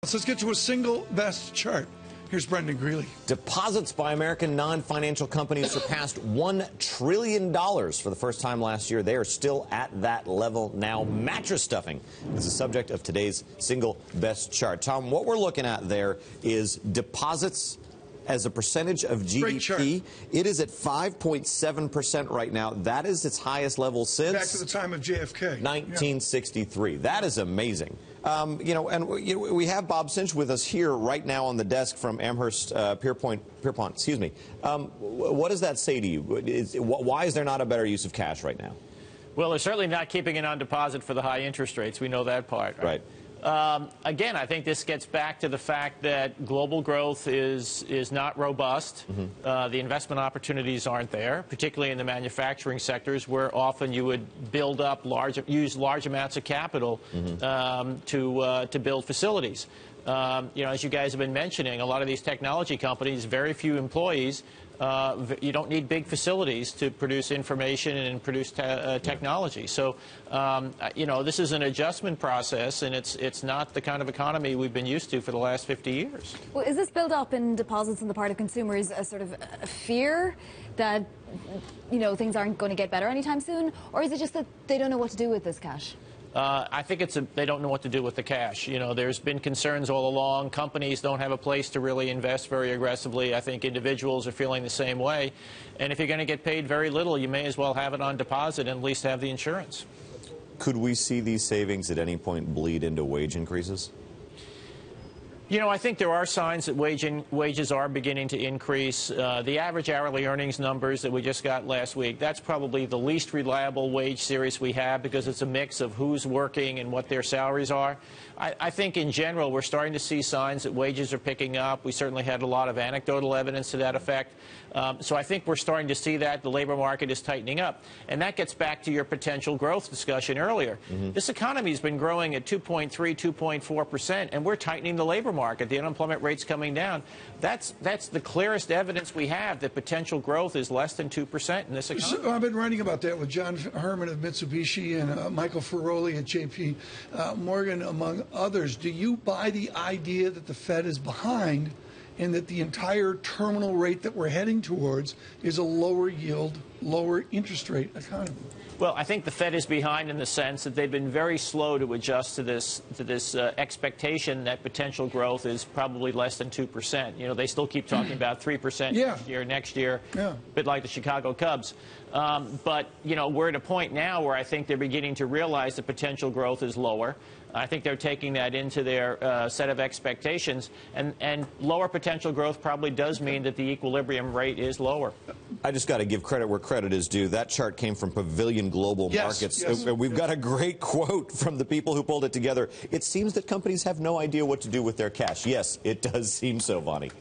So let's get to a single best chart. Here's Brendan Greeley. Deposits by American non-financial companies surpassed $1 trillion for the first time last year. They are still at that level now. Mattress stuffing is the subject of today's single best chart. Tom, what we're looking at there is deposits as a percentage of GDP. It is at 5.7% right now. That is its highest level since back to the time of JFK, 1963. Yeah. That is amazing. We have Bob Sinche with us here right now on the desk from Amherst, Pierpoint. Excuse me. What does that say to you? Why is there not a better use of cash right now? Well, they're certainly not keeping it on deposit for the high interest rates. We know that part. Right. Again, I think this gets back to the fact that global growth is not robust. Mm-hmm. The investment opportunities aren't there, particularly in the manufacturing sectors, where often you would build up use large amounts of capital to build facilities. As you guys have been mentioning, a lot of these technology companies, very few employees. You don't need big facilities to produce information and produce technology. So, this is an adjustment process, and it's not the kind of economy we've been used to for the last 50 years. Well, is this build-up in deposits on the part of consumers a sort of a fear that, things aren't going to get better anytime soon? Or is it just that they don't know what to do with this cash? I think they don't know what to do with the cash. There's been concerns all along. Companies don't have a place to really invest very aggressively. I think individuals are feeling the same way. And if you're going to get paid very little, you may as well have it on deposit and at least have the insurance. Could we see these savings at any point bleed into wage increases? I think there are signs that wages are beginning to increase. The average hourly earnings numbers that we just got last week, that's probably the least reliable wage series we have because it's a mix of who's working and what their salaries are. I think in general we're starting to see signs that wages are picking up. We certainly had a lot of anecdotal evidence to that effect. So I think we're starting to see that the labor market is tightening up. And that gets back to your potential growth discussion earlier. Mm-hmm. This economy has been growing at 2.3, 2.4%, and we're tightening the labor market. The unemployment rate's coming down. That's the clearest evidence we have that potential growth is less than 2% in this economy. So I've been writing about that with John Herman of Mitsubishi and Michael Ferroli at JP Morgan, among others. Do you buy the idea that the Fed is behind and that the entire terminal rate that we're heading towards is a lower yield, lower interest rate economy? Well, I think the Fed is behind in the sense that they've been very slow to adjust to this expectation that potential growth is probably less than 2%. They still keep talking about 3% next year, a bit like the Chicago Cubs. But, we're at a point now where I think they're beginning to realize that potential growth is lower. I think they're taking that into their set of expectations, and lower potential growth probably does mean that the equilibrium rate is lower. I just got to give credit where credit is due. That chart came from Pavilion Global Markets. Yes. We've got a great quote from the people who pulled it together. It seems that companies have no idea what to do with their cash. Yes, it does seem so, Bonnie.